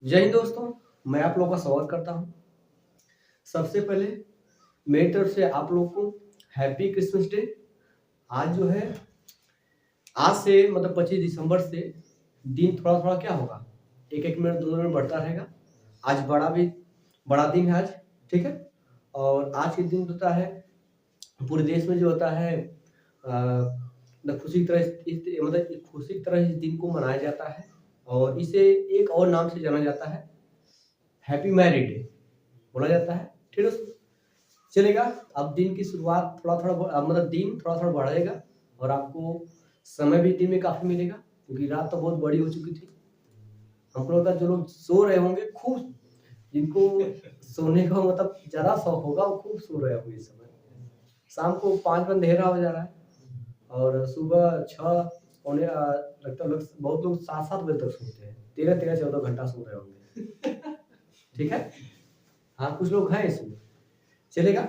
जय हिंद दोस्तों, मैं आप लोगों का स्वागत करता हूँ। सबसे पहले मेरी तरफ से आप लोगों को हैप्पी क्रिसमस डे। आज जो है आज से मतलब 25 दिसंबर से दिन थोड़ा-थोड़ा क्या होगा, 1-1 मिनट 2 मिनट बढ़ता रहेगा। आज बड़ा दिन है आज, ठीक है? और आज के दिन होता है पूरे देश में जो होता है मतलब खुशी की तरह मतलब खुशी की तरह इस दिन को मनाया जाता है और इसे एक और नाम से जाना जाता है, हैप्पी मैरिड डे बोला जाता है। ठीक है दोस्तों? चलेगा। अब दिन की शुरुआत मतलब दिन थोड़ा-थोड़ा बढ़ेगा और आपको समय भी दिन में काफ़ी मिलेगा क्योंकि रात तो बहुत बड़ी हो चुकी थी। हमको लगता है जो लोग सो रहे होंगे खूब, जिनको सोने का मतलब ज़्यादा शौक होगा वो खूब सो रहे होंगे इस समय। शाम को 5 बजे अंधेरा हो जा रहा है और सुबह 6 लगता है लोग बहुत लोग 7-7 बजे तक सोते हैं। 13-13, 14 घंटा सो रहे होंगे। ठीक है? हाँ, कुछ लोग हैं इसमें। चलेगा।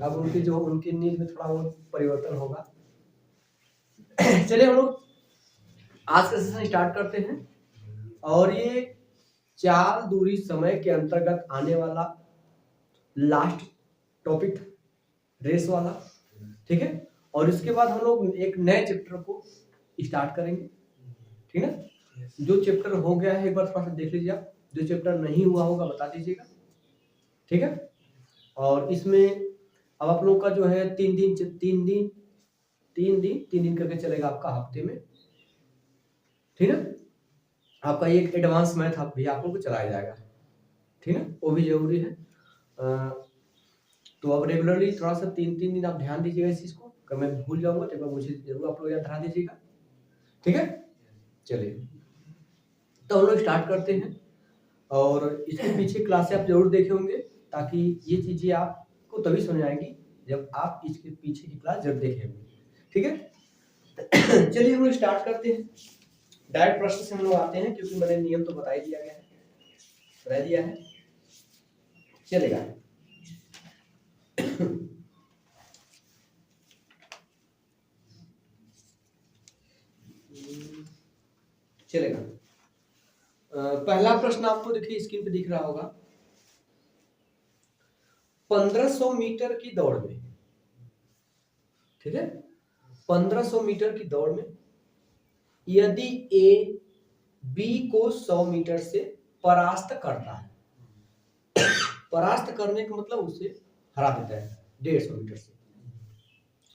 अब उनकी नींद में थोड़ा बहुत परिवर्तन होगा। चलिए हम लोग आज का सेशन स्टार्ट करते हैं और ये चाल दूरी समय के अंतर्गत आने वाला लास्ट टॉपिक रेस वाला, ठीक है? और इसके बाद हम लोग एक नए चैप्टर को स्टार्ट करेंगे, ठीक है? जो चैप्टर हो गया है एक बार थोड़ा सा देख लीजिए आप, जो चैप्टर नहीं हुआ होगा बता दीजिएगा, ठीक है? और इसमें अब आप लोगों का जो है 3 दिन करके चलेगा आपका हफ्ते में, ठीक है? आपका एक एडवांस मैथ भी आप लोग को चलाया जाएगा, ठीक है? वो भी जरूरी है। तो अब रेगुलरली थोड़ा सा 3-3 दिन आप ध्यान दीजिएगा इस चीज को, अगर मैं भूल जाऊंगा तो एक बार मुझे जरूर आप लोग याद दिला दीजिएगा, ठीक है? चलिए तो हम लोग स्टार्ट करते हैं और इसके पीछे क्लासें आप जरूर देखे होंगे ताकि ये चीजें आपको तभी समझ आएंगी जब आप इसके पीछे की क्लास जब देखे होंगे, ठीक है? चलिए हम लोग स्टार्ट करते हैं। डायरेक्ट प्रश्न से हम लोग आते हैं क्योंकि मैंने नियम तो बता ही दिया गया है, बता दिया है। चलेगा। चलेगा। पहला प्रश्न आपको देखिए स्क्रीन पे दिख रहा होगा। 1500 मीटर की दौड़ में, ठीक है? 1500 मीटर की दौड़ में यदि ए बी को 100 मीटर से परास्त करता है, परास्त करने का मतलब उसे हरा देता है 150 मीटर से,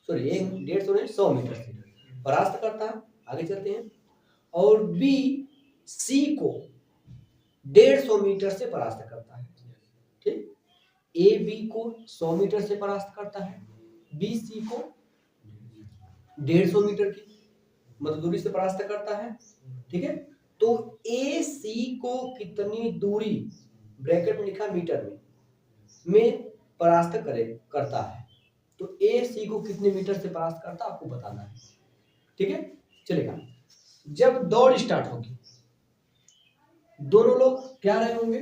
सॉरी 150 नहीं 100 मीटर से परास्त करता है। आगे चलते हैं। और बी सी को 150 मीटर से परास्त करता है, ठीक? ए बी को 100 मीटर से परास्त करता है, बी सी को 150 मीटर की मतलब दूरी से परास्त करता है, ठीक है? तो ए सी को कितनी दूरी, ब्रैकेट में लिखा मीटर में परास्त करता है, तो ए सी को कितने मीटर से परास्त करता है आपको बताना है, ठीक है? चलेगा। जब दौड़ स्टार्ट होगी दोनों लोग क्या रहे होंगे,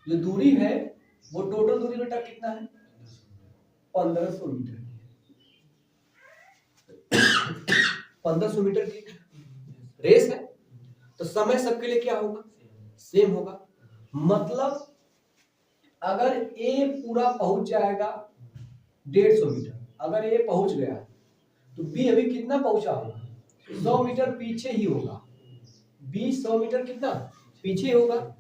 जो दूरी है वो टोटल दूरी बेटा कितना है, 1500 मीटर की 1500 मीटर की रेस है, तो समय सबके लिए क्या होगा, सेम होगा। मतलब अगर ए पूरा पहुंच जाएगा 150 मीटर, अगर ए पहुंच गया तो बी अभी कितना पहुंचा होगा, 100 मीटर पीछे ही होगा। बी 100 मीटर कितना पीछे होगा।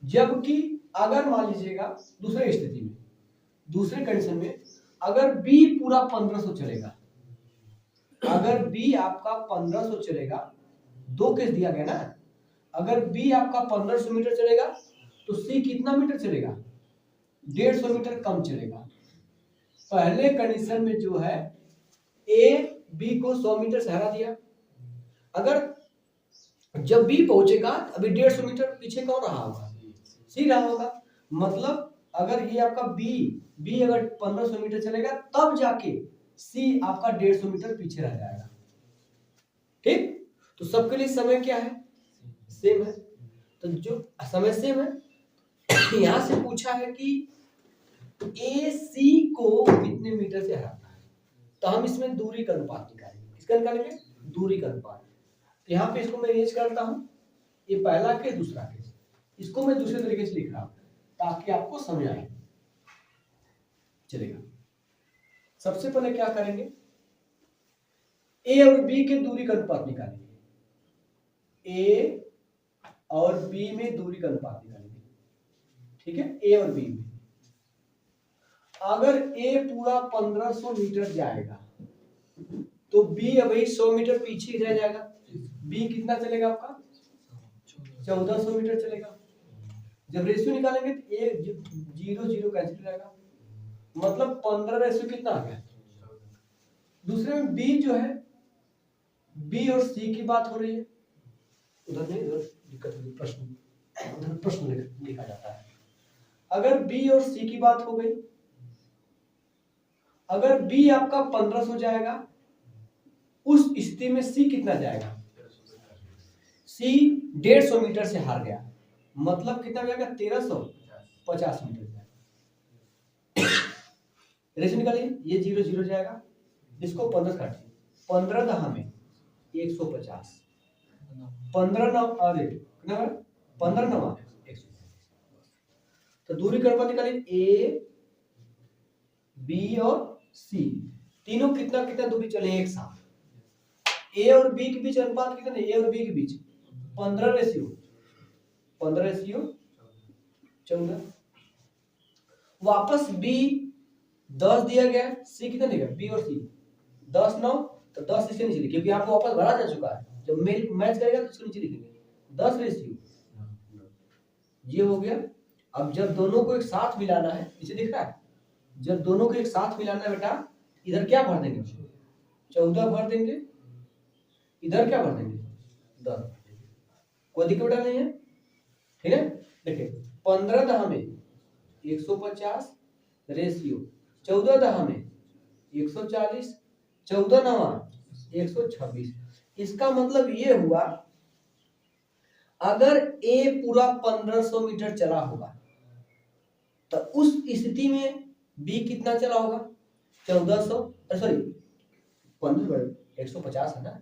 जबकि अगर मान लीजिएगा दूसरे स्थिति में, दूसरे कंडीशन में अगर बी पूरा 1500 चलेगा, अगर बी आपका 1500 चलेगा, दो केस दिया गया ना, अगर बी आपका 1500 मीटर चलेगा तो सी कितना मीटर चलेगा, 150 मीटर कम चलेगा। पहले कंडीशन में जो है ए बी को 100 मीटर से हरा दिया, अगर जब बी पहुंचेगा अभी 150 मीटर पीछे कौन रहा होगा, सी रहा होगा। मतलब अगर ये आपका बी अगर 1500 मीटर चलेगा तब जाके सी आपका 150 मीटर पीछे रह जाएगा, ठीक? तो सबके लिए समय क्या है, सेम है। तो जो समय सेम है यहां से पूछा है कि ए सी को कितने मीटर से हराता है, तो हम इसमें दूरी का अनुपात निकालेंगे। किसका निकालेंगे, दूरी का अनुपात। यहाँ पे इसको मैं रेंज करता हूँ, ये पहला केस, दूसरा केस। इसको मैं दूसरे तरीके से लिख रहा हूं ताकि आपको समझ आए। चलेगा। सबसे पहले क्या करेंगे, ए और बी के दूरी का अनुपात निकालेंगे। ए और बी में दूरी का अनुपात निकालेंगे, ठीक है। ए और बी में अगर ए पूरा 1500 मीटर जाएगा तो बी अभी 100 मीटर पीछे रह जाएगा। बी कितना चलेगा आपका, 1400 मीटर चलेगा। जब रेशियो निकालेंगे तो ए 0 0 कैंसिल हो जाएगा, मतलब 15 रेशियो कितना आ गया। दूसरे में बी जो है, बी और सी की बात हो रही है, उधर नहीं, उधर दिक्कत होगी, प्रश्न उधर प्रश्न लिखा जाता है। अगर बी और सी की बात हो गई, अगर बी आपका 1500 जाएगा, उस स्थिति में सी कितना जाएगा, सी 150 मीटर से हार गया, मतलब कितना जाएगा, 1350 मीटर जाएगा। रेशियो निकालिए, ये 0 0 जाएगा, इसको 15 काटिए, 15 दहा में 150, 15 9 अरे कितना, 15 9 150। तो दूरी का अनुपात निकालिए, ए बी और सी तीनों कितना कितना दूरी चले एक साथ। ए और बी के बीच अनुपात कितना है, ए और बी के बीच 15 रेशियो 14। वापस बी 10 दिया गया, सी कितना देगा, बी और सी 10 9, तो 10 इसके नीचे लिखिए क्योंकि आपको वापस भरा जा चुका है। जब मैच करेगा तो इसके नीचे लिखेंगे 10 रेशियो, ये हो गया। अब जब दोनों को एक साथ मिलाना है, इसे दिख रहा है, जब दोनों को एक साथ मिलाना है बेटा, इधर क्या भर देंगे, 14 भर देंगे, इधर क्या भर देंगे, 10। कोई दिक्कत बेटा नहीं है, ठीक है। देखिए 15 दहा में 150 रेशियो 14 दहा में 140, 14 नवा 126। इसका मतलब ये हुआ, अगर ए पूरा 1500 मीटर चला होगा तो उस स्थिति में बी कितना चला होगा, 1400, सॉरी 150 है ना।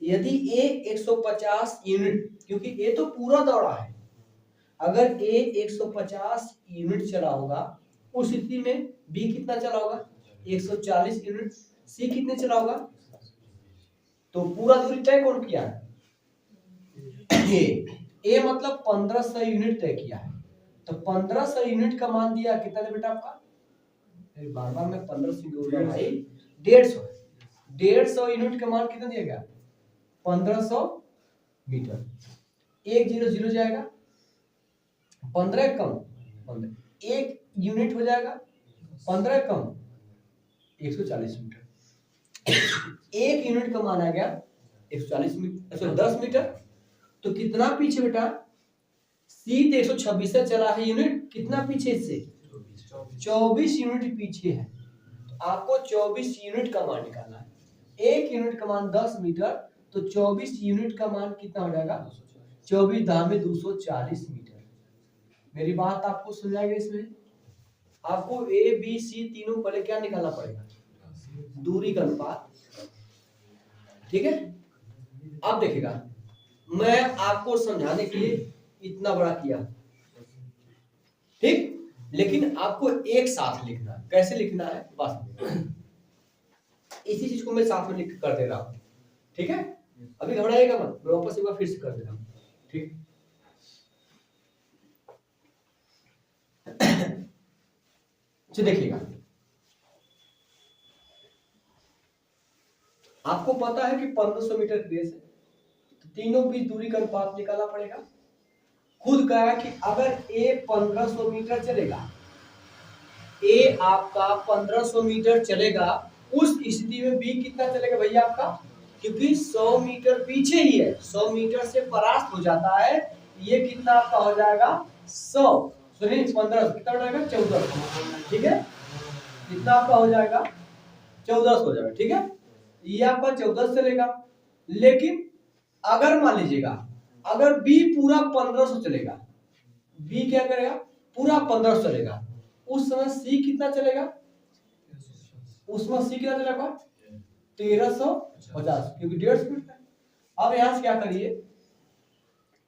यदि ए 150 यूनिट, क्योंकि ए तो पूरा दौड़ा है, अगर ए 150 यूनिट चला होगा उस स्थिति में बी कितना चला होगा, 140 यूनिट। सी कितने चला होगा, तो पूरा दूरी तय कौन किया है, ए मतलब 1500 यूनिट तय किया है। तो 1500 यूनिट का मान दिया कितना है बेटा आपका, बार बार मैं 1500 बोल रहा हूं भाई, 150 यूनिट का मान कितना दिया गया, 1500 मीटर। 1 0 0 जाएगा, 15 कम 15, 1 यूनिट हो जाएगा, 15 कम 140 मीटर। 1 यूनिट का मान आ गया 140 मीटर, सॉरी 10 मीटर। तो कितना पीछे बेटा, सी 126 से चला है यूनिट, कितना पीछे इससे, 24 यूनिट पीछे है। तो आपको 24 यूनिट का मान निकालना है। 1 यूनिट का मान 10 मीटर, तो 24 यूनिट का मान कितना हो जाएगा, 24 दहा में 240 मीटर। मेरी बात आपको समझाएगा। इसमें आपको ए बी सी तीनों पहले क्या निकालना पड़ेगा, दूरी का अनुपात, ठीक है। अब देखिएगा, मैं आपको समझाने के लिए इतना बड़ा किया, ठीक, लेकिन आपको एक साथ लिखना है। कैसे लिखना है बस इसी चीज को मैं साथ में लिख कर दे रहा हूं, ठीक है। अभी घबराइएगा मत, मैं वापस एक बार फिर से कर दे रहा हूं, ठीक। देखिएगा, आपको पता है कि 1500 मीटर की रेस है, तो तीनों बीच दूरी का अनुपात निकालना पड़ेगा। खुद कहा कि अगर ए 1500 मीटर चलेगा, ए आपका 1500 मीटर चलेगा, उस स्थिति में बी कितना चलेगा भैया आपका, क्योंकि 100 मीटर पीछे ही है, 100 मीटर से परास्त हो जाता है, ये कितना आपका हो जाएगा 100, सॉरी 1500 कितना हो जाएगा 1400, ठीक है। कितना आपका हो जाएगा 1400 हो जाएगा, ठीक है। ये आपका 1400 चलेगा। लेकिन अगर मान लीजिएगा, अगर बी पूरा 1500 चलेगा, बी क्या करेगा, पूरा 1500 चलेगा, उस समय सी कितना चलेगा, उसमें सी कितना चलेगा 1350, क्योंकि 150 मीटर है। अब यहां से क्या करिए,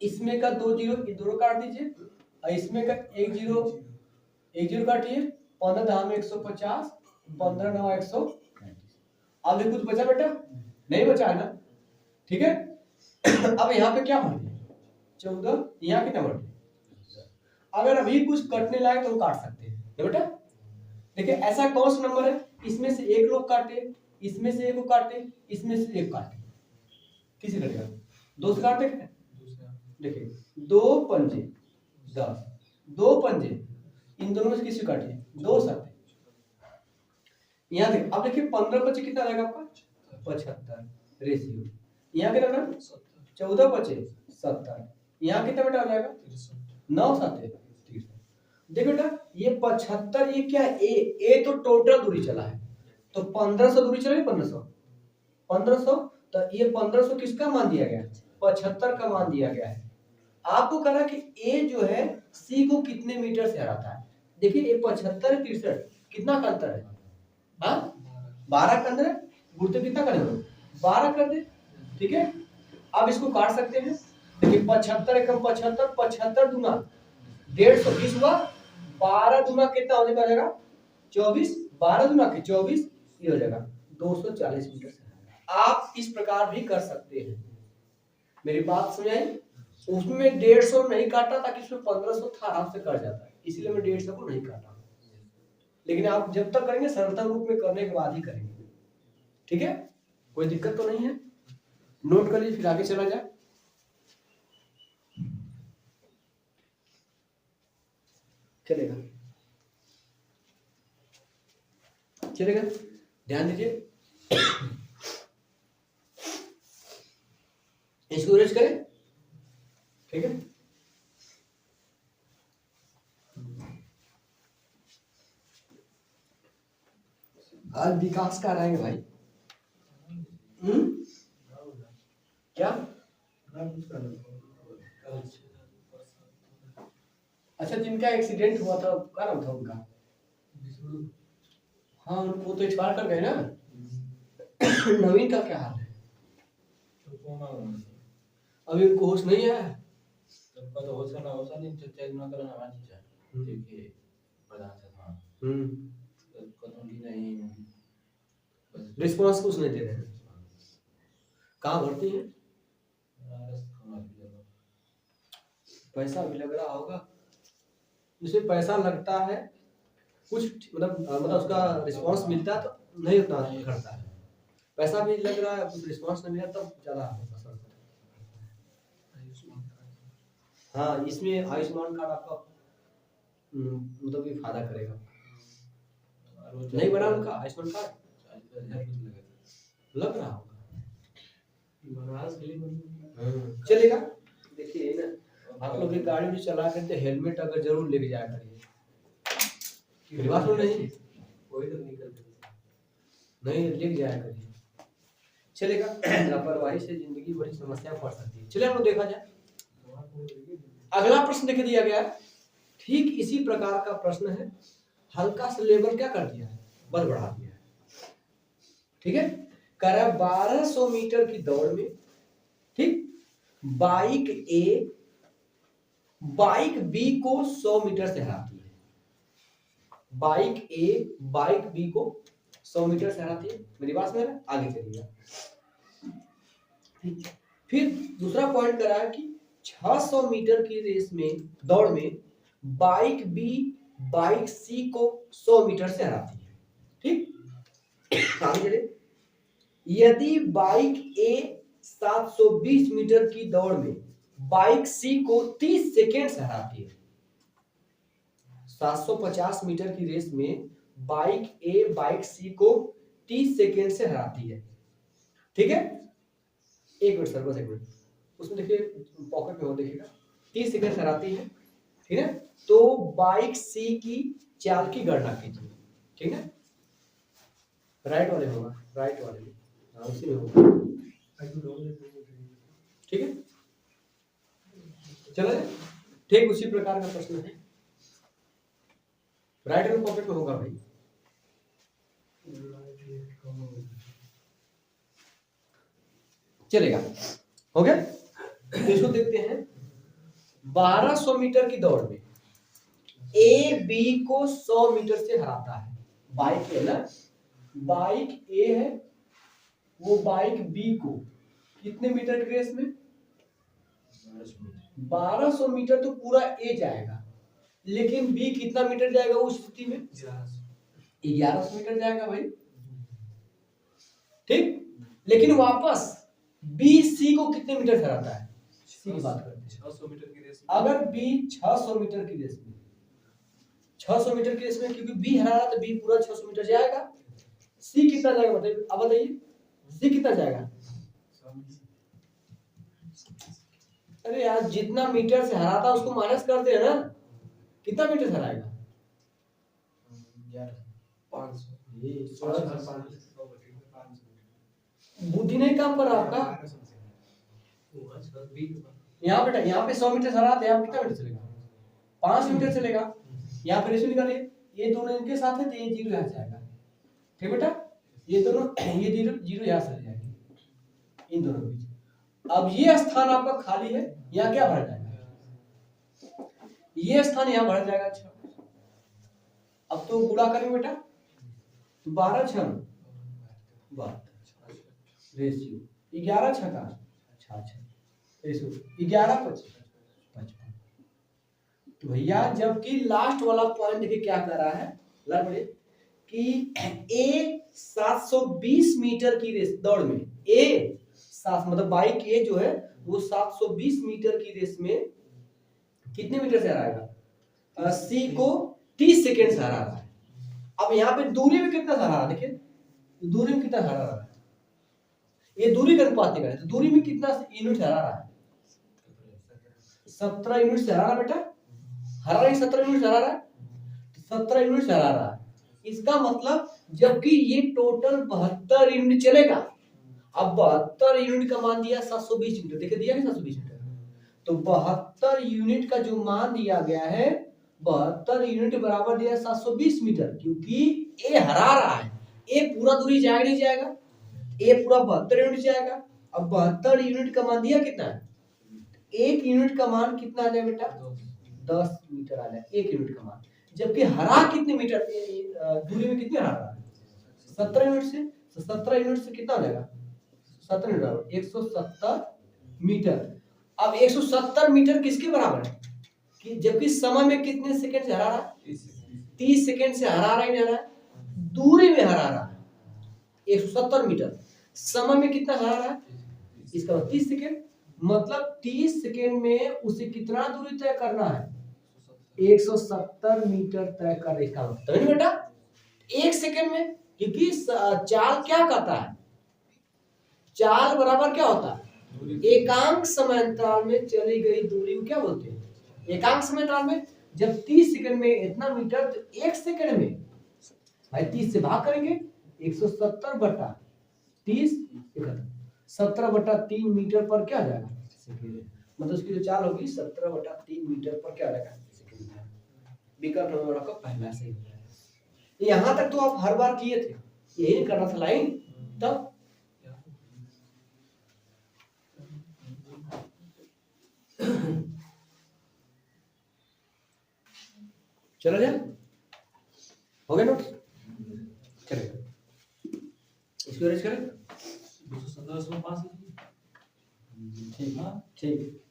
इसमें का 2 जीरो, ये दोनों काट दीजिए, और इसमें का 1 जीरो काटिए, 15 दहा में 150, 15 9 100। अब कुछ बचा बेटा? नहीं बचा है ना, ठीक है। अब यहाँ पे क्या बढ़ गया? 14, यहाँ कितना बढ़ गया? अगर अभी कुछ कटने लायक तो हम काट सकते हैं ना बेटा। देखिए ऐसा कौन सा नंबर है, इसमें से एक लोग काटे, इसमें से एक को काटे, इसमें से एक काटे, किसे कटेगा? 2 से काट देखें। देखिए 2 पंजे 10, 2 पंजे, इन दोनों में से किसी काटिए, 2 7। यहाँ देखिए, अब देखिए 15 बचे कितना आ जाएगा आपका? 75 रेशियो। यहाँ कितना बेटा? 14 बचे 70। यहाँ कितना बेटा आ जाएगा? 9 7 30। देखो बेटा ये 75, ये क्या है? ए तो टोटल दूरी चला है, तो 1500 दूरी चला है, 1500, तो ये 1500 किसका मान दिया गया? 75 का मान दिया गया है। आपको कहा कि ए जो है सी को कितने मीटर से हराता है। देखिए ये 75 63, कितना का अंतर है? हाँ 12 का अंतर है। गुणते कितना करेंगे? 12 कर दे, ठीक है। अब इसको काट सकते हैं। देखिए 75 एकम 75, 75 दूना 150 हुआ, 12 दूना कितना होने का जाएगा? 24, 12 दूना के 24, ये हो जाएगा 240 मीटर से। आप इस प्रकार भी कर सकते हैं, मेरी बात समझाई। उसमें 150 नहीं काटा ताकि इसमें 1500 था, आराम से कट जाता है, इसलिए मैं 150 को नहीं काटा। लेकिन आप जब तक करेंगे सरलता रूप में करने के बाद ही करेंगे, ठीक है। कोई दिक्कत तो नहीं है, नोट कर लीजिए फिर आगे चला जाए। चलेगा चलेगा, ध्यान दीजिए। इसको रेस्ट करें, ठीक है। आज विकास का आएंगे भाई। क्या? अच्छा जिनका एक्सीडेंट हुआ था क्या नाम था उनका? हाँ वो तो एक्सपायर कर गए ना। नवीन का क्या हाल है? अभी उनको होश नहीं है। रिस्पॉन्स कुछ नहीं दे रहे हैं। कहाँ भर्ती है? पैसा भी लग रहा होगा, जिसे पैसा लगता है कुछ मतलब उसका रिस्पांस मिलता है तो नहीं उतना करता है। पैसा भी लग रहा है, कुछ रिस्पांस नहीं मिला तब ज्यादा असर। हाँ इसमें आयुष्मान कार्ड आपका मतलब ये फायदा करेगा। नहीं बना उनका आयुष्मान कार्ड, लग रहा होगा चलेगा। देखिए ना आप लोग की गाड़ी भी चला करते हेलमेट अगर जरूर लेके जाया करिए, बात नहीं कोई तो नहीं लेके जाया करिए, चलेगा। लापरवाही से जिंदगी बड़ी समस्या पड़ सकती है। चलिए हम लोग देखा जाए अगला प्रश्न देखे दिया गया है, ठीक इसी प्रकार का प्रश्न है, हल्का सा लेवल क्या कर दिया है, बल बढ़ा दिया है, ठीक है। कह रहा 1200 मीटर की दौड़ में, ठीक, बाइक ए बाइक बी को 100 मीटर से हराती है। बाइक ए बाइक बी को 100 मीटर से हराती है। मेरी बात समझ रहे हैं? आगे चलिएगा। फिर दूसरा पॉइंट करा है कि 600 मीटर की रेस में दौड़ में बाइक बी बाइक सी को 100 मीटर से हराती है, ठीक। आगे चलिए। यदि बाइक ए 720 मीटर की दौड़ में बाइक सी को 30 सेकेंड से हराती है। 750 मीटर की रेस में बाइक ए बाइक सी को 30 सेकेंड से हराती है, ठीक है। एक मिनट सर, बस एक मिनट, उसमें देखिए पॉकेट में हो, देखिएगा 30 सेकेंड से हराती है, ठीक है। तो बाइक सी की चाल की गणना कीजिए, ठीक है। राइट वाले होगा, राइट वाले में उसी में होगा, ठीक है। चलो ठीक उसी प्रकार का प्रश्न है, राइट हैंड पॉकेट में होगा भाई। चलेगा, हो गया। तो इसको देखते हैं। 1200 मीटर की दौड़ में ए बी को 100 मीटर से हराता है। बाइक है ना, बाइक ए है, वो बाइक बी को कितने मीटर की रेस में 1200 मीटर तो पूरा ए जाएगा, लेकिन बी कितना मीटर जाएगा उस स्थिति में 1100 मीटर जाएगा भाई, ठीक। लेकिन वापस बी सी को कितने मीटर से हराता है, सी की बात करते हैं। 600 मीटर की रेस अगर बी 600 मीटर की रेस में 600 मीटर की रेस में, क्योंकि बी हरा तो बी पूरा 600 मीटर जाएगा, सी कितना जाएगा बताइए, अब बताइए सी कितना जाएगा। अरे यार जितना मीटर से हराता उसको माइनस करते हैं ना, कितना मीटर से हराएगा 500 बुद्धि नहीं काम कर रहा आपका। यहाँ बेटा यहाँ पे 100 मीटर हराते हैं, यहाँ कितना मीटर चलेगा 5 मीटर चलेगा। यहाँ पे रेशियो निकालिए, ये दोनों इनके साथ है तो ये जीरो यहाँ से आएगा, ठीक बेटा, ये दोनों ये जीरो जीरो यहाँ से जाएगा इन दोनों के बीच। अब ये स्थान आपका खाली है, यहाँ क्या भर जाएगा, ये स्थान यहाँ भर जाएगा। अच्छा अब तो गुणा करें बेटा, 12 छन 12 रेशियो 11 छका 66 रेशियो 11 55। तो भैया जबकि लास्ट वाला पॉइंट देखिए क्या कर रहा है कि ए 720 मीटर की रेस दौड़ में, ए 7 मतलब बाइक ए जो है वो 720 मीटर की रेस में कितने मीटर से हराएगा, सी को 30 सेकेंड से हरा रहा है। अब यहाँ पे दूरी में कितना हरा रहा है, देखिए दूरी में कितना हरा रहा है, ये दूरी का अनुपात निकाले तो दूरी में कितना यूनिट से हरा रहा है, 17 यूनिट से हरा रहा बेटा, हरा रहा है 17 यूनिट से हरा रहा है, 17 यूनिट से हरा रहा है। इसका मतलब जबकि ये टोटल 72 यूनिट चलेगा, अब 72 यूनिट का मान दिया 720 मीटर, देखिए दिया है 720 मीटर, तो 72 यूनिट का जो मान दिया गया है 72 यूनिट बराबर दिया 720 मीटर, क्योंकि ए हरा रहा है, ए पूरा दूरी जाएगा नहीं जाएगा, ए पूरा 72 यूनिट जाएगा। अब 72 यूनिट का मान दिया कितना है, एक यूनिट का मान कितना आ जाएगा बेटा 10 मीटर आ जाएगा एक यूनिट का मान, जबकि हरा कितने मीटर दूरी में कितने हरा रहा है 17 यूनिट से, तो 17 यूनिट से कितना हो जाएगा 17 यूनिट 170 मीटर। अब 170 मीटर किसके बराबर है, कि जबकि समय में कितने सेकंड से हरा रहा है 30 सेकंड से हरा रहा है, नहीं हरा है, दूरी में हरा रहा है 170 मीटर, समय में कितना हरा रहा है, इसका 30 सेकंड, मतलब 30 सेकंड में उसे कितना दूरी तय करना है 170 मीटर तय कर, इसका मतलब बेटा 1 सेकंड में, क्योंकि चाल क्या कहता है, चाल बराबर क्या होता है एकांक समय अंतराल में चली गई दूरी को क्या बोलते हैं, एकांक समय अंतराल में। जब 30 सेकंड में इतना मीटर, तो 1 सेकंड में भाई 30 से भाग करेंगे 170 बटा 30 17/3 मीटर पर क्या जाएगा सेकंड, मतलब उसकी जो चाल होगी 17/3 मीटर पर क्या जाएगा सेकंड। विकल्प नंबर आपका पहला सही हो जाएगा। यहाँ तक तो आप हर बार किए थे, यही करना था लाइन, तब चलो जाए हो गया नोट, चलेगा इसको अरेंज करें 217 में 5 ठीक है ठीक।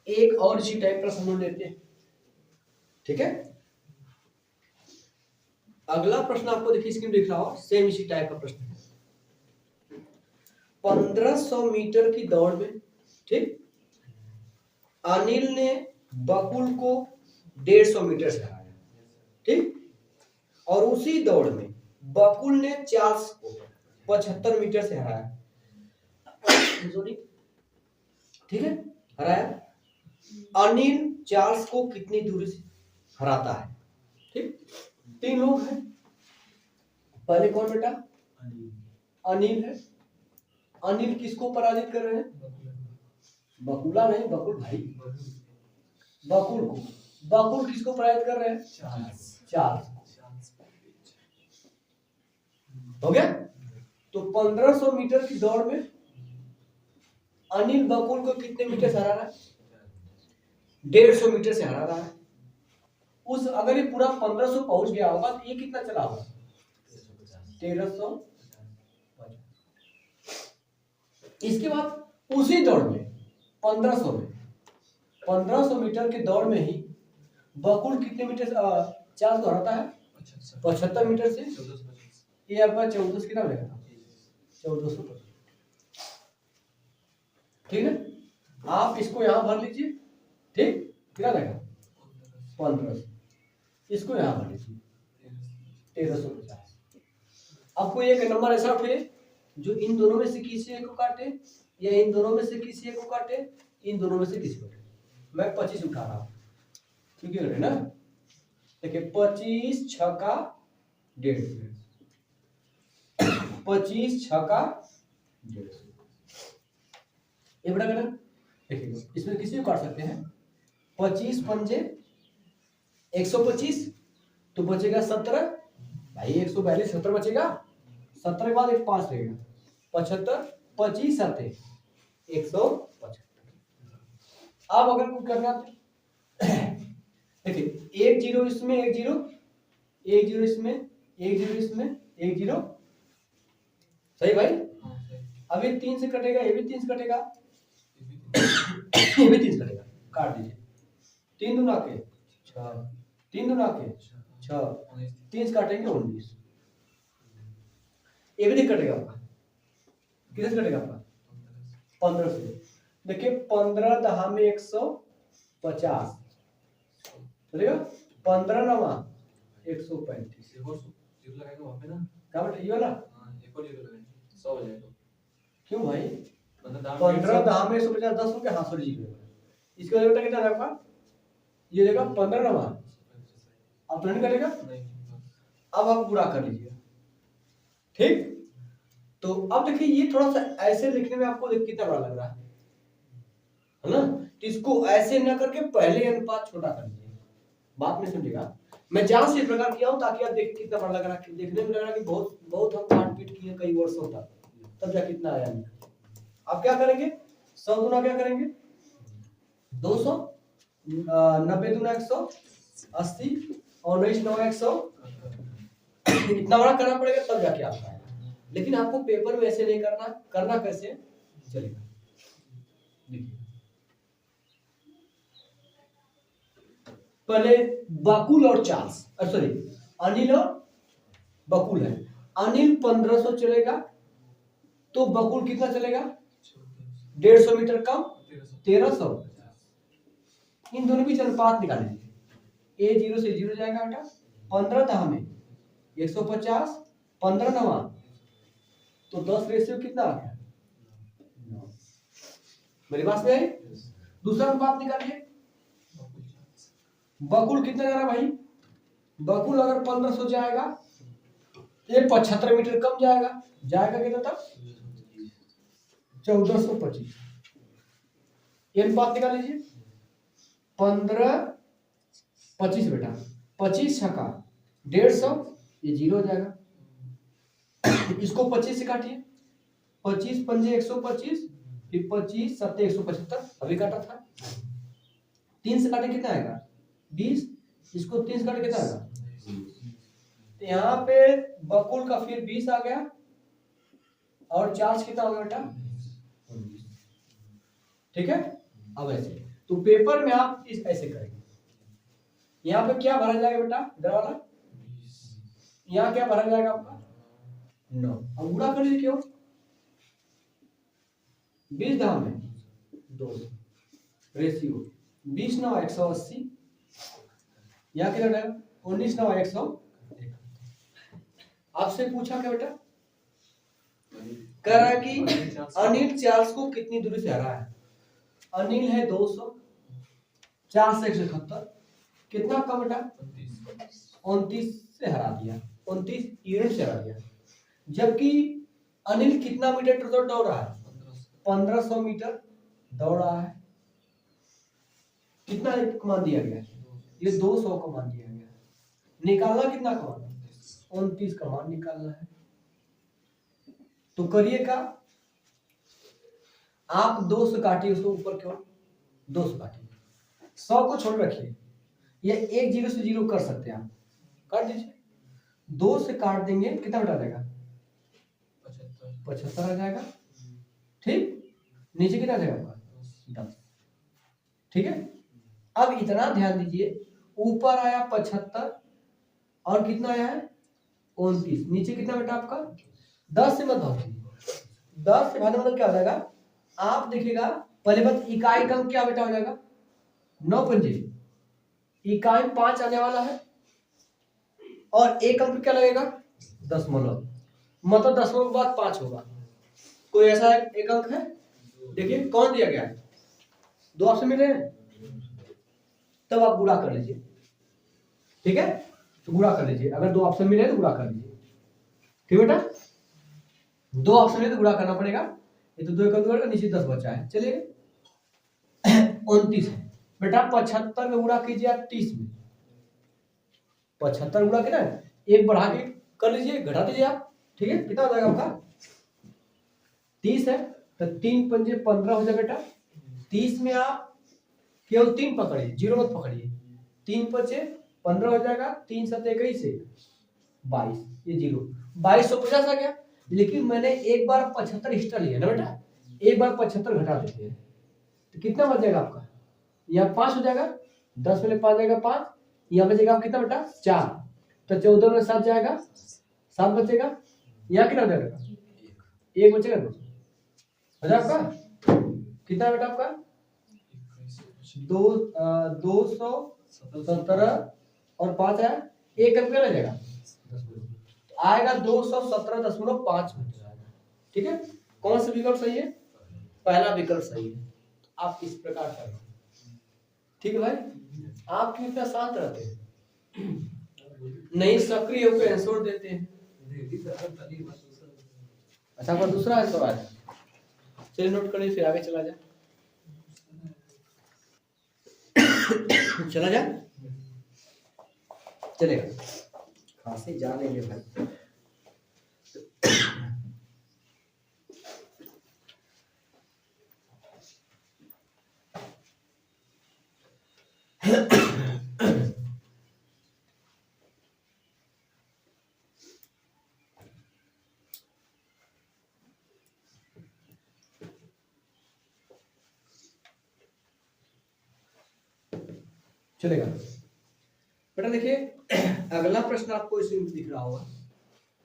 एक और इसी टाइप प्रश्न हम लेते हैं, ठीक है। अगला प्रश्न आपको देखिए स्क्रीन दिख रहा हो, सेम इसी टाइप का प्रश्न है। 1500 मीटर की दौड़ में, ठीक, अनिल ने बकुल को 150 मीटर से हराया, ठीक, और उसी दौड़ में बकुल ने चार्ल्स को 75 मीटर से हराया, ठीक है, हराया। अनिल चार्ल्स को कितनी दूरी से हराता है, ठीक, 3 लोग हैं, पहले कौन बेटा अनिल है, अनिल किसको पराजित कर रहे हैं बकुला नहीं, बकुल भाई, बकुल को, बकुल किसको पराजित कर रहे हैं? चार्ल्स। हो गया। तो 1500 मीटर की दौड़ में अनिल बकुल को कितने मीटर से हरा रहा है? 150 मीटर से हरा रहा है। उस अगर ये पूरा 1500 पहुंच गया होगा तो ये कितना चला होगा? 1350। इसके बाद उसी दौड़ में 1500 मीटर की दौड़ में ही बकुल कितने मीटर से चार्ल्स को हराता है? 75 मीटर से। ये आपका 1400 कितना बनेगा? 1450। ठीक है, आप इसको यहां भर लीजिए। ठीक, कितना रहेगा? 1500। इसको यहां भर लीजिए 1350। आपको एक नंबर ऐसा उठे जो इन दोनों में से किसी एक को काटे, या इन दोनों में से किसी एक को काटे, इन दोनों में से किसी को काटे। मैं 25 उठा रहा हूं, ठीक है ना? देखिए 25 छक्का 150, 25 छक्का 150। ये बड़ा करना। देखिए इसमें किसी को काट सकते हैं। 25 पंजे 125, तो बचेगा 17 भाई, 142 17 बचेगा। 17 के बाद एक 5 रहेगा, 75, 25 7 175। अब अगर कुछ करना तो देखिए 1 0 इसमें, 1 0, 1 0 इसमें, 1 0 इसमें, 1 0। सही भाई? अब ये 3 से कटेगा, ये भी 3 से कटेगा, ये भी 3 से कटेगा, काट दीजिए। 3 दूना के 6, 3 दूना के 6, 3 से काटेंगे 19। ये भी कटेगा आपका, किससे कटेगा आपका? 15 से। देखिए 15 दहा में 150 चलेगा, 15 नवा 135। क्या बेटा ये वाला? क्यों भाई? 15 दहा में 150, 10 रुपये। हाँ सॉरी जी, इसका बेटा कितना है आपका? ये देगा 15 नवा, अब तो नहीं कटेगा। अब आप पूरा कर लीजिए। ठीक, तो अब देखिए ये थोड़ा सा ऐसे लिखने में आपको कितना बड़ा लग रहा है ना? तो इसको ऐसे न करके पहले अनुपात छोटा कर लीजिए। बात में समझेगा, मैं जान से इस प्रकार किया हूं ताकि आप देखिए कितना बड़ा लग रहा है। देखने में लग रहा है कि बहुत बहुत हम काट पीट किए कई वर्षों तक, तब जा कितना आया नहीं। आप क्या करेंगे? 100 गुना क्या करेंगे? 200, 90 गुना 180, और 19 9 100। इतना बड़ा करना पड़ेगा तब जाके आपका आएगा। लेकिन आपको पेपर में ऐसे नहीं करना। करना कैसे चलेगा? देखिए पहले बकुल और चार्ल्स, सॉरी अनिल और बकुल है। अनिल 1500 चलेगा तो बकुल कितना चलेगा? 150 मीटर कम 1300। इन दोनों की अनुपात निकाल लीजिए। ए 0 से 0 जाएगा बेटा, 15 दहा में 150, 15 नवा, तो 10 रेशियो कितना आ गया? 9। मेरी बात में आई? दूसरा अनुपात निकालिए। बकुल कितना जा रहा भाई? बकुल अगर 1500 जाएगा, ये 75 मीटर कम जाएगा। जाएगा कितना तब? 1425। ये अनुपात निकाल लीजिए। 15 25 बेटा, 25 छक्का 150, ये 0 हो जाएगा। इसको 25 से काटिए, 25 पंजे 125, फिर 25 7 175, अभी काटा था। 3 से काटे कितना आएगा? 20। इसको 3 से काटे कितना आएगा? तो यहाँ पे बकुल का फिर 20 आ गया, और चार्ज कितना हो गया बेटा? 19। ठीक है, अब ऐसे तो पेपर में आप इस ऐसे करेंगे। यहाँ पे क्या भरा जाएगा बेटा? इधर वाला, यहाँ क्या भरा जाएगा आपका? 9। अब गुणा कर लीजिए क्यों? 20 दहा में 200, रेशियो 20 9 180। यहाँ कितना रहेगा? 19 9 100। आपसे पूछा क्या बेटा? कह रहा है कि अनिल चार्ल्स को कितनी दूरी से हरा है? अनिल है 200, 4 से 171, कितना कम बेटा? 29 से हरा दिया, 29 यूनिट से हरा दिया। जबकि अनिल कितना मीटर टोटल दौड़ रहा है? 1500 मीटर, दौड़ रहा है, कितना कमान दिया गया है? ये 200 कमान दिया गया है। निकालना कितना कमान? 29 कमान निकालना है। तो करिएगा, आप 2 से काटिए उसको ऊपर की ओर, 2 से काटिए, 100 को छोड़ रखिए, ये एक 0 से 0 कर सकते हैं आप, काट दीजिए। 2 से काट देंगे कितना बटा जाएगा? 75 आ जाएगा। ठीक, नीचे कितना आ जाएगा आपका? 10। ठीक है, अब इतना ध्यान दीजिए, ऊपर आया 75 और कितना आया है? 29। नीचे कितना बेटा आपका? 10 से मत भागिए, 10 से भागने मतलब क्या हो जाएगा? आप देखिएगा पहले बात, इकाई का क्या बेटा हो जाएगा? 9 पंजे, इकाई 5 आने वाला है और एक अंक क्या लगेगा? दशमलव, मतलब दशमलव के बाद 5 होगा। कोई ऐसा एक अंक है? देखिए कौन दिया गया है? 2 ऑप्शन मिले हैं, तब आप गुणा कर लीजिए। ठीक है, तो गुणा कर लीजिए, अगर 2 ऑप्शन मिले तो गुणा कर लीजिए। ठीक बेटा, 2 ऑप्शन मिले तो गुणा करना पड़ेगा। ये तो 2 एक अंक नीचे 10 बचा है, चलिए 29 है बेटा। 75 में गुणा कीजिए आप 30 में, 75 गुणा किया, एक बढ़ा के कर लीजिए, घटा दीजिए आप। ठीक है, कितना हो जाएगा आपका? 30 है तो 3 पंजे 15 हो जाएगा बेटा। 30 में आप केवल 3 पकड़िए, 0 मत पकड़िए। 3 पंजे 15 हो जाएगा, 3 7 21 से 22, ये 0, 2250 आ गया। लेकिन मैंने एक बार 75 एक्स्ट्रा लिया ना बेटा, एक बार 75 घटा देते हैं तो कितना बच जाएगा आपका? यहाँ 5 हो जाएगा, 10 में 5 जाएगा 5, यहाँ बचेगा आप कितना बेटा? 4, तो 14 में 7 जाएगा, 7 बचेगा, यहाँ कितना जाएगा? 1 बचेगा, 2 हो जाएगा आपका कितना बेटा आपका? 217 और 5 है, एक अंक क्या लगेगा? आएगा 217.5 मीटर आएगा। ठीक है, कौन सा विकल्प सही है? पहला विकल्प सही है। आप इस प्रकार करें। ठीक है भाई, आप क्यों इतना शांत रहते हैं? नहीं सक्रिय होकर आंसर देते हैं। अच्छा, पर दूसरा आंसर आया, चलिए नोट करिए, फिर आगे चला जाए। चला जा, चलेगा, खांसी जा नहीं है भाई। चलेगा बेटा, देखिए अगला प्रश्न आपको इसमें दिख रहा होगा।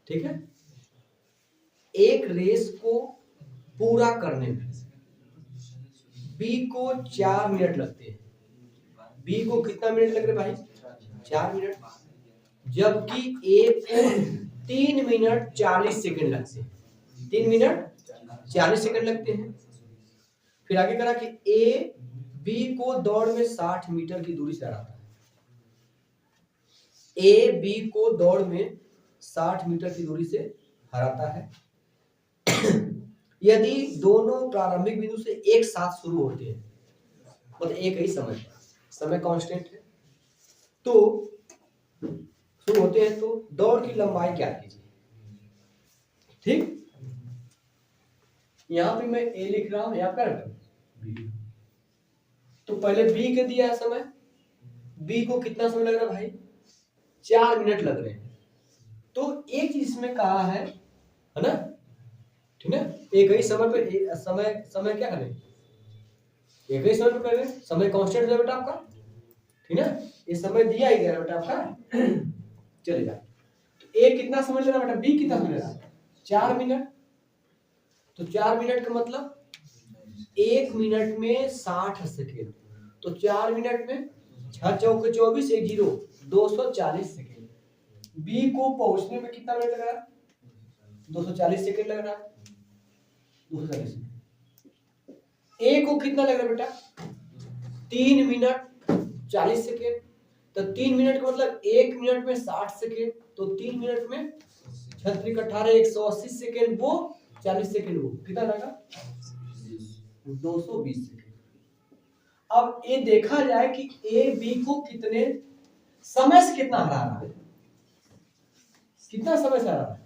ठीक है, एक रेस को पूरा करने में बी को 4 मिनट लगते हैं। बी को कितना मिनट लग रहे भाई? 4 मिनट, जबकि ए को 3 मिनट 40 सेकंड लगते हैं। 3 मिनट 40 सेकंड लगते हैं। फिर आगे करा कि ए बी को दौड़ में 60 मीटर की दूरी से हराता है। ए बी को दौड़ में 60 मीटर की दूरी से हराता है यदि दोनों प्रारंभिक बिंदु से एक साथ शुरू होते हैं, मतलब एक ही समय कांस्टेंट है, तो शुरू होते हैं, तो दौड़ की लंबाई क्या कीजिए। ठीक, यहां पे मैं ए लिख रहा हूं, यहां पर बी, तो पहले बी के दिया है समय, बी को कितना समय लग रहा है भाई? 4 मिनट लग रहे हैं। तो एक चीज इसमें कहा है ना, ठीक है, एक ही समय पे समय क्या करें? एक ही समय पे करें, समय कांस्टेंट है बेटा आपका। ठीक है, ये समय दिया ही गया बेटा आपका। चलेगा, तो ए कितना समय ले रहा बेटा? बी कितना समय ले रहा? 4 मिनट। तो 4 मिनट का मतलब 1 मिनट में 60 सेकेंड, तो 4 मिनट में 6 चौके 24, 1 0, 240 सेकेंड। बी को पहुंचने में कितना मिनट लग रहा है? 240 सेकेंड लग रहा है, 240 सेकेंड। ए को कितना लग रहा है बेटा? 3 मिनट 40 सेकेंड, तो 3 मिनट का मतलब 1 मिनट में 60 सेकेंड, तो 3 मिनट में 36 18 180 सेकेंड, वो 40 सेकेंड, वो कितना रहेगा? 220 सेकेंड। अब ये देखा जाए कि ए बी को कितने समय से कितना हरा रहा है, कितना समय से हरा रहा है?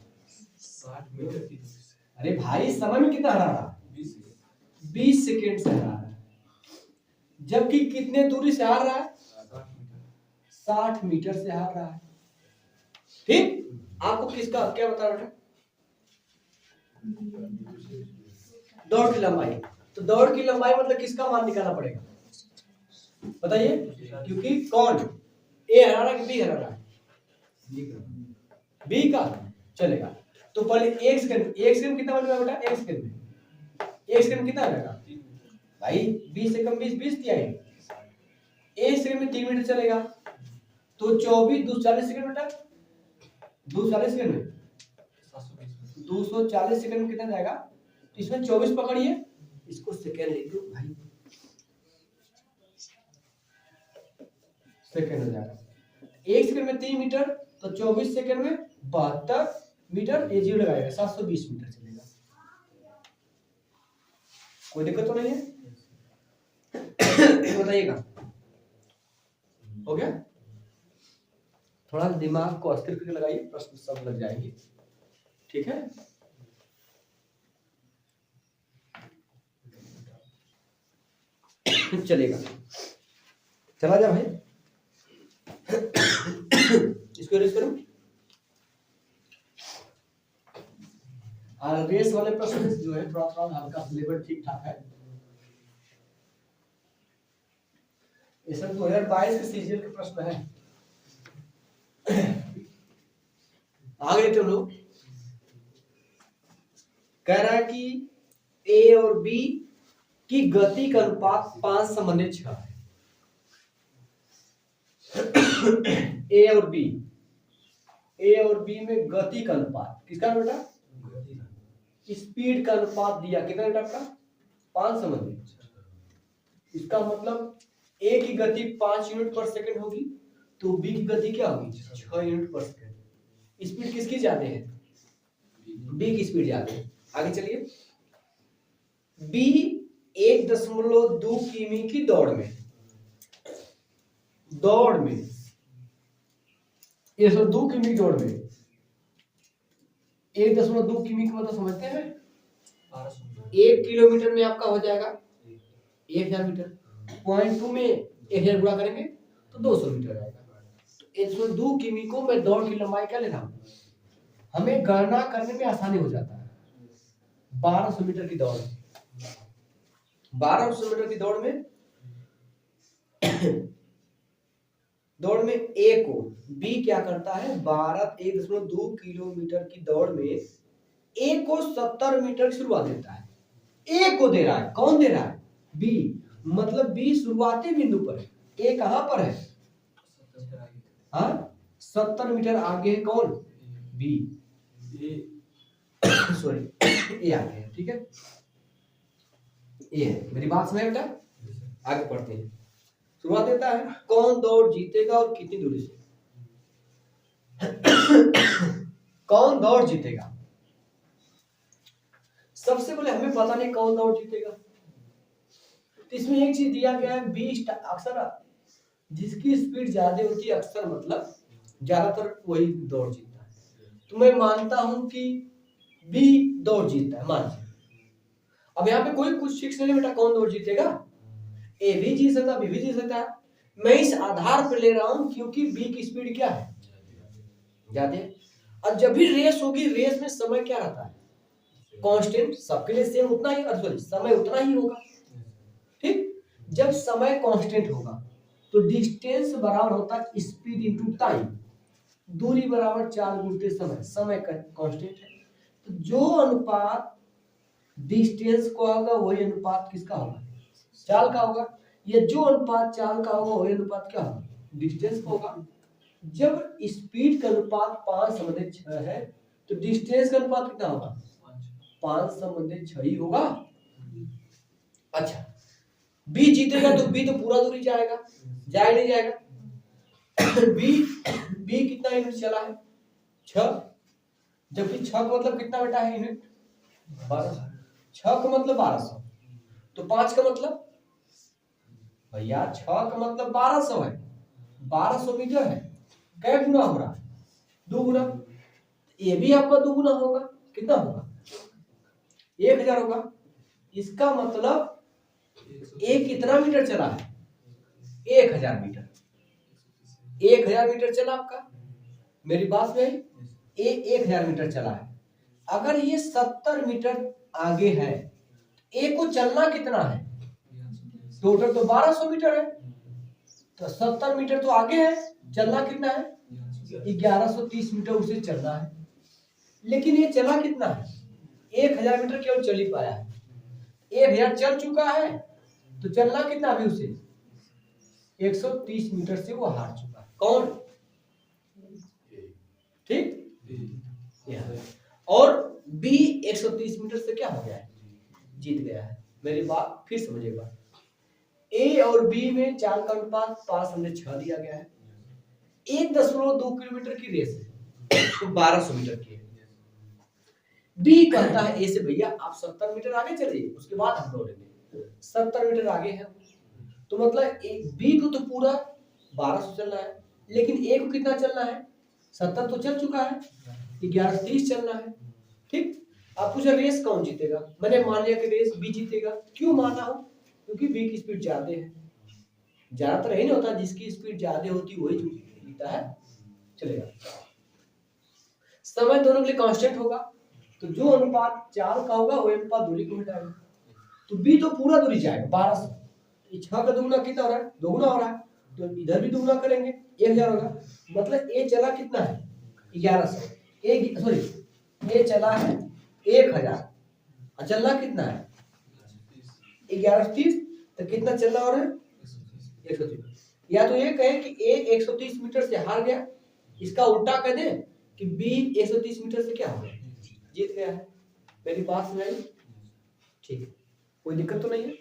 60 मीटर की दूरी से। अरे भाई समय में कितना हरा रहा है? 20 सेकेंड से हरा रहा है। जबकि कितने दूरी से हार रहा है? 60 मीटर से हार रहा है। ठीक, आपको किसका क्या बता रहा है? दौड़ की लंबाई। तो दौड़ की लंबाई मतलब किसका मान निकालना पड़ेगा बताइए, क्योंकि कौन ए हरा रहा है कि बी हरा रहा है? बी का चलेगा। तो पहले एक सेकंड कितना बनेगा बेटा? एक सेकंड में एक सेकंड कितना आ जाएगा भाई? 20 से कम 20 दिया है। एक सेकंड में 3 मिनट चलेगा तो 24 240 सेकंड बेटा, 240 सेकंड में 240 सेकंड में कितना जाएगा? तो इसमें 24 पकड़िए, इसको सेकंड लिख दो भाई, सेकंड हो जाएगा। एक सेकंड में 3 मीटर तो 24 सेकंड में 72 मीटर, ये जीरो लगाएगा 720 मीटर चलेगा। कोई दिक्कत तो नहीं है? बताइएगा, हो गया? थोड़ा दिमाग को अस्थिर करके लगाइए, प्रश्न सब लग जाएंगे। ठीक है, चलेगा, चला जा भाई। इसको रेस करो। और रेस वाले प्रश्न जो है थोड़ा हल्का सिलेबस ठीक ठाक है। ये सब 2022 के सीजन के प्रश्न है। आगे चलो, कह रहा है कि ए और बी की गति का अनुपात 5:6 है। ए और बी में गति का अनुपात किसका बेटा? स्पीड का अनुपात दिया कितना बेटा आपका? 5:6। इसका मतलब ए की गति 5 यूनिट पर सेकंड होगी तो बी की गति क्या होगी? 6 यूनिट पर सेकंड। स्पीड किसकी ज्यादा है? बी की स्पीड ज्यादा है। आगे चलिए, बी 1.2 किमी की दौड़ में 1.2 किमी की दौड़ में 1.2 किमी का मतलब समझते हैं? 1 किलोमीटर में आपका हो जाएगा 1000 मीटर। 0.2 में 1000 गुणा करेंगे तो 200 मीटर आएगा। तो 102 किमी को मैं दौड़ की लंबाई क्या ले रहा हूँ, हमें गणना करने में आसानी हो जाता है। 1200 मीटर की दौड़, 1200 मीटर की दौड़ में ए को बी क्या करता है? 1.2 किलोमीटर की दौड़ में ए को 70 मीटर की शुरुआत देता है। ए को दे रहा है, कौन दे रहा है? बी। मतलब बी शुरुआती बिंदु पर है, ए कहां पर है? हाँ, 70 मीटर आगे है कौन? बी। सॉरी, ए आगे है। ठीक है, ए है। मेरी बात समझ बेटा? आगे पढ़ते हैं। शुरुआत देता है, कौन दौड़ जीतेगा और कितनी दूरी से? कौन दौड़ जीतेगा? सबसे पहले हमें पता नहीं कौन दौड़ जीतेगा। तो इसमें एक चीज दिया गया है, बी अक्सर जिसकी स्पीड ज्यादा होती है अक्सर मतलब ज्यादातर वही दौड़ जीतता है। तो मैं मानता हूं कि बी दौड़ जीतता है, मान लीजिए। अब यहाँ पे कोई कुछ फिक्स नहीं बेटा कौन दौड़ जीतेगा। ए भी जीत सकता, बी भी जीत सकता है। मैं इस आधार पर ले रहा हूं क्योंकि बी की स्पीड क्या है? ज्यादा। और जब भी रेस होगी, रेस में समय क्या रहता है? कांस्टेंट। सबके लिए सेम उतना ही, सॉरी समय उतना ही होगा। ठीक, जब समय कांस्टेंट होगा तो डिस्टेंस बराबर होता है स्पीड इनटू टाइम। दूरी बराबर 4 गुणित समय। समय का कांस्टेंट है तो जो अनुपात डिस्टेंस का होगा वही अनुपात किसका होगा? चाल का होगा। या जो अनुपात चाल का होगा वही अनुपात क्या होगा? डिस्टेंस का होगा। जब स्पीड का अनुपात 5:6 है तो डिस्टेंस का अनुपात कितना होगा? 5:6 ही होगा। अच्छा, बी जीतेगा तो बी तो पूरा दूरी जाएगा, जाए नहीं जाएगा? बी कितना यूनिट चला है? 6। जबकि 6 का मतलब कितना बेटा है यूनिट? 1200। 6 का मतलब 1200। तो 5 का मतलब भैया 6 का मतलब 1200 है, 1200 मीटर है। कै गुना हो रहा है? 2 गुना। ये भी आपका 2 गुना होगा, कितना होगा? 1000 होगा। इसका मतलब ये कितना मीटर चला है? 1000 मीटर। 1000 मीटर चला आपका, मेरी बात में ये 1000 मीटर चला है। अगर ये 70 मीटर आगे है, ए को चलना कितना है? टोटल तो 1200 मीटर है, तो 70 मीटर तो आगे है, चलना कितना है? 1130 मीटर उसे चलना है। लेकिन ये चला कितना है? 1000 मीटर केवल चल ही पाया है। 1000 चल चुका है, तो चलना कितना अभी उसे? 130 मीटर से वो हार चुका है। कौन? ठीक। और बी 130 मीटर से क्या हो गया है? जीत गया है। मेरी बात फिर समझिएगा, ए और बी में चाल का अनुपात 5/6 दिया गया है। 1.2 किलोमीटर की रेस है, तो 1200 मीटर की है। बी कहता है ए से भैया आप 70 मीटर आगे चलिए, उसके बाद हम दौड़ेंगे। 70 मीटर आगे है, तो मतलब बी को तो पूरा 1200 चलना है, लेकिन ए को कितना चलना है? 70 तो चल चुका है, 1130 चलना है। ठीक। आप पूछे रेस कौन जीतेगा? मैंने मान लिया कि रेस बी जीतेगा। क्यों माना हो? क्योंकि बी की स्पीड ज्यादा है। ज्यादातर यही नहीं होता, जिसकी स्पीड ज्यादा होती है वही जीतता है। चलेगा। समय दोनों के लिए कांस्टेंट होगा, तो जो अनुपात चाल का होगा वही अनुपात दूरी को मिटाएगा। तो बी तो पूरा दूरी जाएगा 1200। 6 का दुगुना कितना हो रहा है? 2 गुना हो रहा है, तो इधर भी दुगुना करेंगे 1000 होगा। मतलब ए चला कितना है? 1100। ए सॉरी ए चला है 1000 और चलना कितना है? 1130। तो कितना चलना हो रहा है? 130। या तो ये कहें कि ए 130 मीटर से हार गया, इसका उल्टा कह दे कि बी 130 मीटर से क्या हो गया? जीत गया है। मेरी बात सुनाई? ठीक है, कोई दिक्कत तो नहीं है?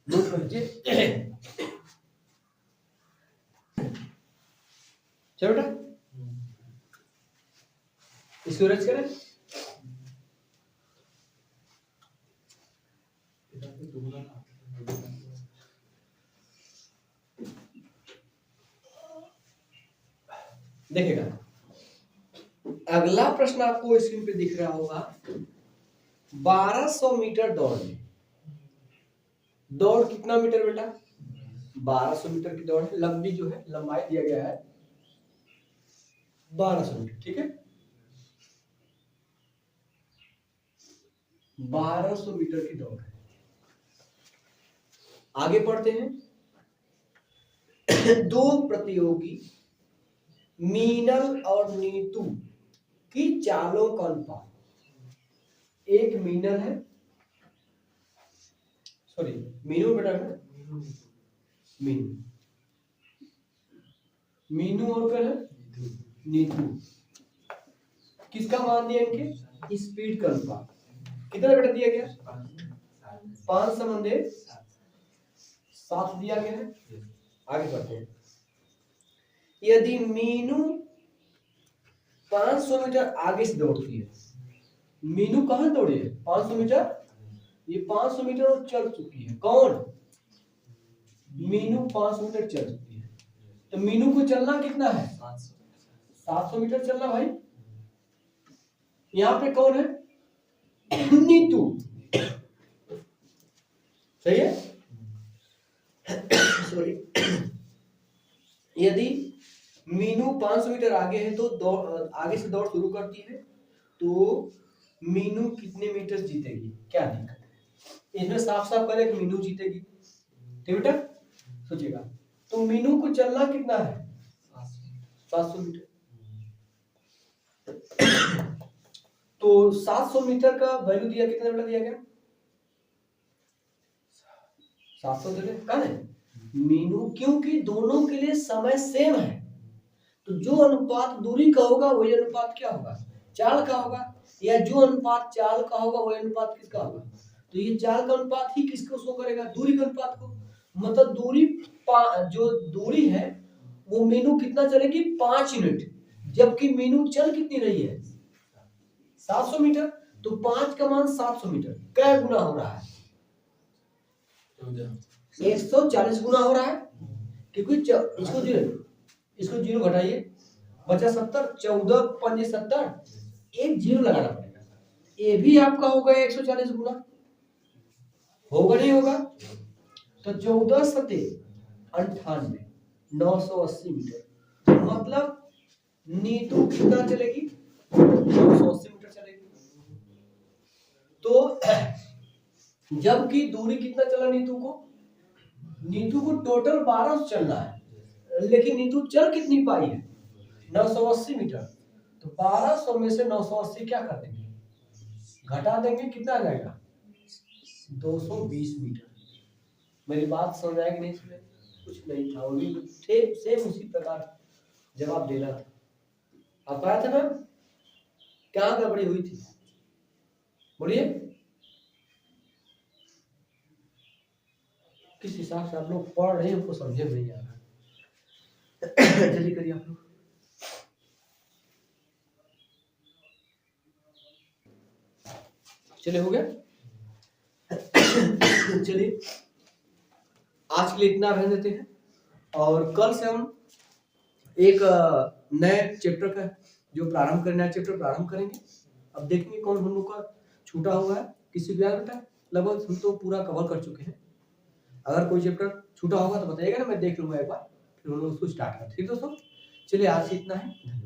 नोट कर लीजिए। चलो बेटा, इसको रच करें। देखिएगा, अगला प्रश्न आपको स्क्रीन पे दिख रहा होगा। 1200 मीटर दौड़ में, दौड़ कितना मीटर बेटा? 1200 मीटर की दौड़ है। लंबी जो है लंबाई दिया गया है 1200 मीटर। ठीक है, 1200 मीटर की दौड़ है। आगे बढ़ते हैं। दो प्रतियोगी मीनल और नीतू की चालों का अनुपात। एक मीनल है, सॉरी मीनू बेटा, मीनू, मीनू और कौन है? नीतू। किसका मान दिया इनके? स्पीड का अनुपात कितना बेटा दिया गया? 5/7 दिया गया है। आगे बढ़ते हैं। यदि मीनू 500 मीटर आगे से दौड़ती है, मीनू कहां दौड़ी है? 500 मीटर। ये 500 मीटर और चल चुकी है। कौन? मीनू 500 मीटर चल चुकी है, तो मीनू को चलना कितना है? 700 मीटर चलना भाई। यहां पे कौन है? नीतू। सही है। सॉरी, यदि मीनू 500 मीटर आगे है तो आगे से दौड़ शुरू करती है, तो मीनू कितने मीटर जीतेगी? क्या दिक्कत है? इसमें साफ साफ करें कि मीनू जीतेगी। ठीक बेटा, सोचिएगा। तो मीनू को चलना कितना है? 700 मीटर। तो 700 मीटर का वैल्यू दिया, कितना बेटा दिया गया? 700 दे कहा है मीनू, क्योंकि दोनों के लिए समय सेम है, तो जो अनुपात दूरी का होगा वही अनुपात क्या होगा? चाल का होगा। या जो अनुपात चाल का होगा वही अनुपात किसका होगा? तो ये चाल का अनुपात ही किसको शो करेगा? दूरी का अनुपात को। मतलब दूरी जो दूरी है वो मीनू कितना चलेगी? 5 यूनिट, जबकि मीनू चल कितनी रही है? 700 मीटर। तो 5 का मान 700 मीटर कै गुना हो रहा है? 140 गुना हो रहा है, क्योंकि इसको जीरो घटाइए, बचा 70, 14 पंजे 70, एक जीरो लगाना पड़ेगा। ये भी आपका हो गया 140 गुना, होगा नहीं होगा? तो 14 सते 98, 980 मीटर, मतलब नीतू कितना चलेगी? 980 मीटर चलेगी। तो जबकि दूरी कितना चला नीतू को? नीतू को टोटल 1200 चलना है, लेकिन नीतू चल कितनी पाई है? 980 मीटर। तो 1200 में से 980 क्या कर देंगे? घटा देंगे, कितना आ जाएगा? 220 मीटर। मेरी बात समझ आएगी नहीं? इसमें कुछ नहीं था, वो भी सेम उसी प्रकार जवाब देना था। आप आया था ना, क्या गड़बड़ी हुई थी? बोलिए, किस हिसाब से आप लोग पढ़ रहे हैं हमको समझे में नहीं आ रहा। जल्दी करिए आप लोग। चलिए, हो गया। चलिए, आज के लिए इतना रहने देते हैं, और कल से हम एक नए चैप्टर का जो प्रारंभ करना है, चैप्टर प्रारंभ करेंगे। अब देखेंगे कौन हम लोग का छूटा हुआ है, किसी को याद बेटा? लगभग हम तो पूरा कवर कर चुके हैं। अगर कोई चैप्टर छूटा होगा तो बताइएगा ना, मैं देख लूंगा एक बार, फिर हम लोग उसको स्टार्ट करते हैं। ठीक दोस्तों, चलिए आज से इतना है।